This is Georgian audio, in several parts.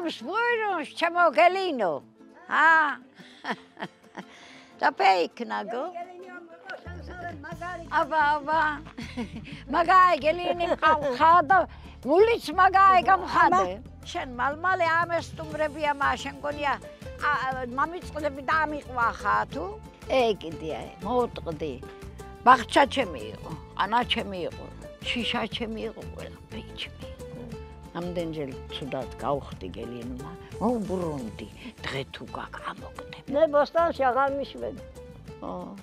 Ums brûlons, chamo gelino. Ah. Da peiknago. Aba. Magai gelini khada. Mulits magai gamkhade. Shen malmale amestumrebia mashen gonia. Mamitsqlები დამიყვახა თუ? ეგიდია, მოვუტყდი. ბაღჩა ჩემი იყო, ანა ჩემი იყო, შიშა ჩემი იყო, ყველაფერი ჩემი იყო. ამდენჯერ ცუდად გავხდი გელინმა, მოვბრუნდი, დღე თუ გაგამოგდე. მე ბოსტანში აღარ მიშვედი.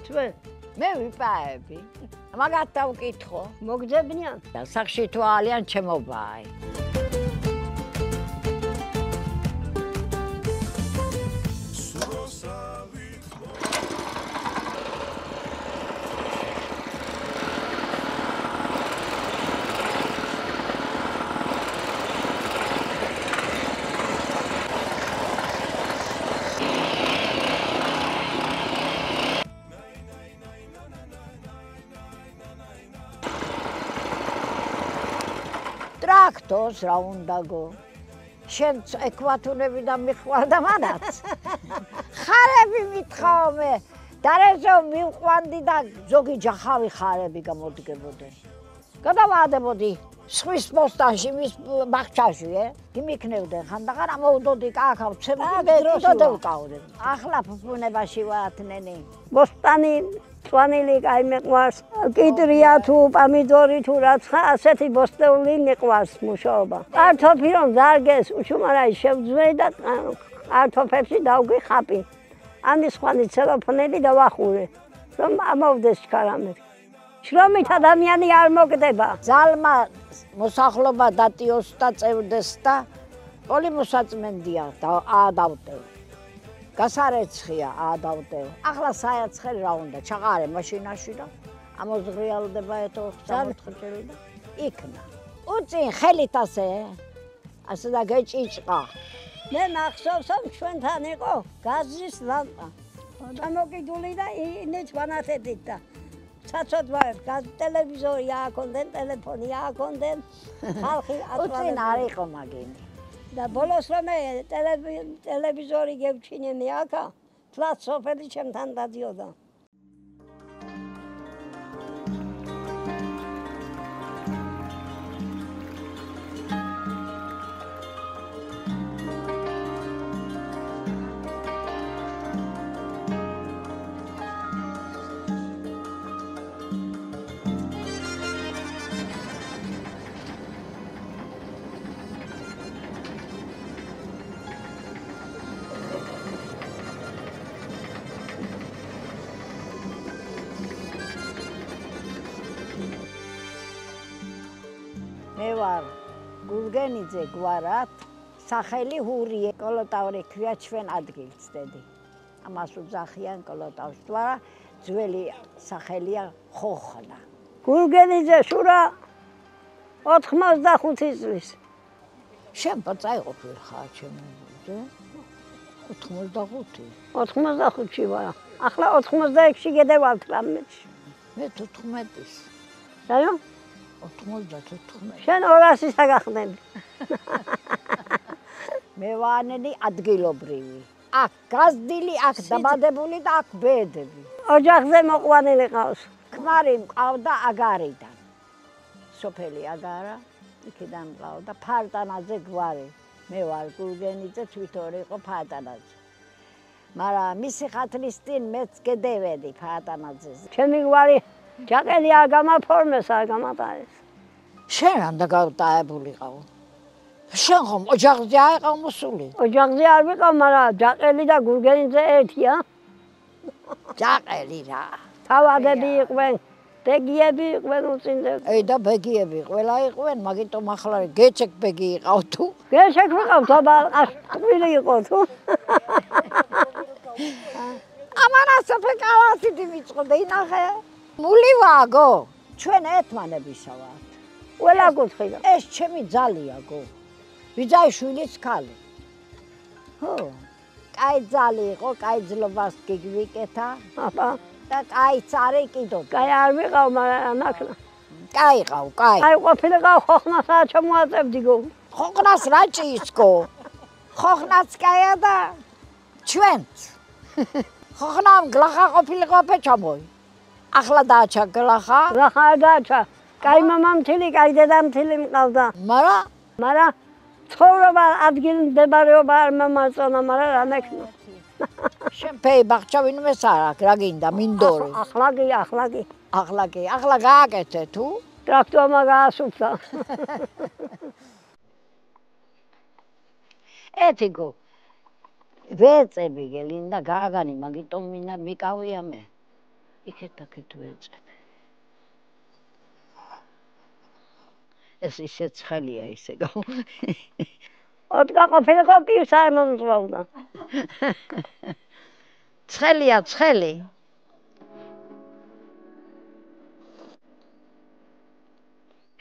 ჩვენ მე ვიპაები. მაგათ დავკითხო. მოგძებნიან? სახში თვალიან ჩემობაი. ტრაქტორს რა უნდაგო? შენ ეკვატორებიდან მიხვალდა მანაც. ხარები მithყავ მე. დარეზე მივყვანდი და ზოგი ჯახავი ხარები გამოდგებოდნენ. გადავადებოდი სხვის პოსტანში, მის ბაღჩაში, იმიქნევდნენ ხანდახან ამოვდოდი კაკავ ცემდი და ვკავდი. ახლა ფუფუნებაში ვართ ნენი. ბოსტანი წვანილი კაი მეყვარს, კიტრია თუ პამიდორი თუ რაც ასეთი ბოსტეული მეყვარს მუშაობა. კარტოფილონ ზარგეს უშუმარაი შევძვე და კარტოფებში დავგი ხაპი. ამის ხვანი ცელოფონელი დავახურე, რომ ამოვდეს ჩქარამეთ. შრომით ადამიანი არ მოგდება. ძალმა მოსახლობა დატიოს და წევდეს და პოლი მოსაწმენდია და აადავტევ. გასარეცხია აადავტევ. ახლა საერცხელი რა უნდა ჩაყარე მაშინაში და ამოზღრიალდება ეთო 4 და იქნა. უწინ ხელით ასე და გეჭიჭყა. მე მახსოვს რომ ჩვენთან იყო გაზის ლამპა. ჩამოკიდული და ინეც ვანათედით და ცაცოდ ვარ გაზ ტელევიზორი ააქონდნენ, ტელეფონი ააქონდნენ. ხალხი უწინ არ იყო მაგინი. და ბოლოს რომ ტელევიზორი გევჩინენი აქა, თლაც სოფელი ჩემთან დადიოდა. მე ვარ გურგენიძე გვარად, სახელი ჰურიე, კოლოტავრი ქვია ჩვენ ადგილს დედი. ამას უძახიან კოლოტავს, თვარა ძველი სახელია ხოხნა. გურგენიძე შურა 85 წლის. შენ პაწაი ყოფილი ხარ ჩემზე? 85. 85-ში ვარ. ახლა 86-ში გედევალ 18-ში. მე 14-ის. რაიო? 94. შენ 200-ის აგახდები. მე ვანენი ადგილობრივი. აქ გაზდილი, აქ დაბადებული და აქ ბედები. ოჯახზე მოყვანილი ყავს. ქმარი მყავდა აგარიდან. სოფელი აგარა, იქიდან მყავდა ფარტანაძე გვარი. მე ვარ გურგენიძე, თვითონ იყო ფარტანაძე. მაგრამ მისი ხათრის წინ მეც გედევედი ფარტანაძეზე. ჩემი გვარი ჯაყელი არ გამაფორმეს, არ გამატარეს. შენ რანდა გავტაებულიყავ? შენ ხომ ოჯახზე აიყავ მოსული? ოჯახზე არ ვიყავ, მაგრამ ჯაყელი და გურგენიძე ერთია. ჯაყელი რა. თავადები იყვენ, ბეგიები იყვენ უწინდე. და ბეგიები ყველა იყვენ, მაგიტომ ახლა გეჩეკ ბეგი იყავ თუ? გეჩეკ ვიყავ, თობა ყვილი იყო თუ? ამარასოფე კალათი მიწყდა ინახე. მული ვაგო, ჩვენ ერთმანებისა ვართ. ყველა კუთხიდან. ეს ჩემი ძალია გო. ვიძაიშვილის ქალი. ხო. კაი ძალი იყო, კაი ძლობას გიგვიკეთა. აბა. და კაი цаრი კიდო. კაი არ ვიყავ, მაგრამ ნახლა. კაი ყავ, კაი. აი ყოფილიყავ ხოხნასა ჩამოაწევდი გო. ხოხნას რა ჭისკო? ხოხნაც კაია და ჩვენც. ხოხნამ გლახა ყოფილიყო ფეჩამოი. ახლა დააჩა გლახა. გლახა დააჩა. კაი მამამთილი, კაი დედამთილი მყავდა. მაგრამ ცხოვრება ადგილ მდებარეობა არ მომაწონა, მაგრამ რა მექნა. შენ ფეი ბაღჩა ვინმეს არ აქვს, რა გინდა, მინდორი. ახლა გააკეთე თუ? ტრაქტორმა გაასუფთა. ეთიგო. ვეწები გელინდა გააგანი, მაგიტომ მინდა მიკავია მე. იქეთ ვეწები. ეს ისე ცხელია ისე გო. ოტკა ყოფილიყო პივს არ მომწვავდა. ცხელია, ცხელი.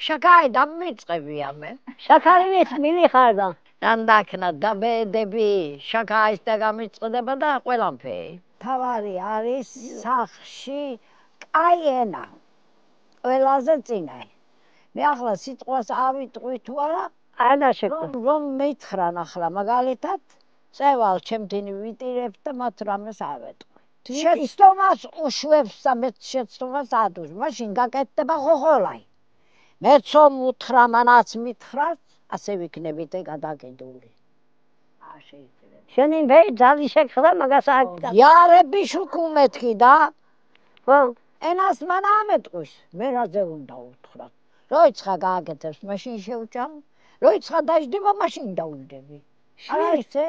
შაქარი დამიწყებია მე. შაქარი მისმილი ხარდა. დანდაქნა დაბედები, შაქარის და გამიწყდება და ყველაფერი. თავარი არის სახში კაი ენა. ყველაზე წინაი. მე ახლა სიტყვას ავიტყვი თუ არა? არა შეკვე. რომ მეითხრან ახლა მაგალითად, წევალ ჩემთინი ვიტირებ და მათ რამეს ავეტყვი. შეცდომას უშვებს და მე შეცდომას ადუს. მაშინ გაკეთდება ხოხოლაი. მეცომ უთხრა, მანაც მითხრას, ასე ვიქნებით გადაკიდული. შენი ვეი ძალი შეგხრა მაგას აკდა. იარები შუქუმეთქი და? ხო. ენას მან ამეტყვის, მე რაზე უნდა უთხრათ. როიცხა გააკეთებს, მაშინ შევჭამ. როიცხა დაждდება, მაშინ დავждები. არა ისე?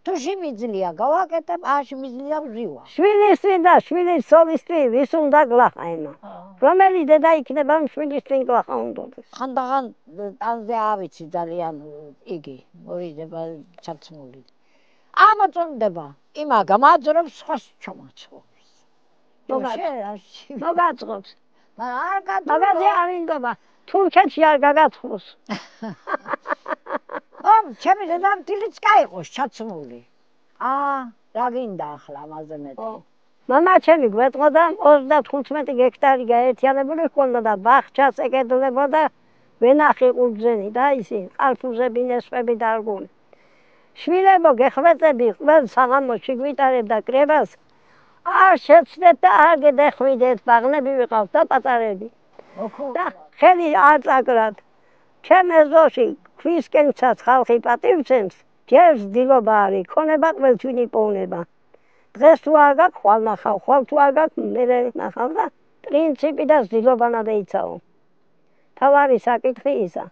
თუ შემიძლია გავაკეთებ, შემიძლია ვზივა. შვილის და შვილის სოლისტი ვის უნდა გლახა ენა. რომელი დედა იქნება შვილის გლახა უნდადეს. ხანდახან ტანზე ავიცი ძალიან იგი, მორიდება ჩაცმული. ამოწონდება, იმა გამაძრობს, სხვას ჩამოაწყობს. მოგაწყობს. მაგრამ მაგაზე არ ინდობა. თურქეთში არ გაგაწყობს. ჩემი დედამთილიც კაიყოს ჩაცმული. რა გინდა ახლა ამაზე მეტი. მამა ჩემი გვეტყოდა 35 გექტარი გაერთიანებული ჰქონდა და ბაღჩას ეკეთებოდა ვენახი ყურძენი და ისი ყალფუზები, ნესვები და არგული. შვილებო გეხვეწები ყველ საღამოში გვიტარებდა კრებას. არ შეცდეთ და არ გედეხვიდეთ, ბაღნები ვიყავთ და პატარები. და ხელი არ წაკრათ. ჩემ ეზოში ქვისკენცაც ხალხი პატივცემს, ჯერ ზდილობა არის, ქონება ყველჩვინი პოვნება. დღეს თუ არ გაქვს, ხვალ ნახავ, ხვალ თუ არ გაქვს, მერე ნახავ და პრინციპი და ზდილობა ნადეიცაო. თავარი საკითხი ისა.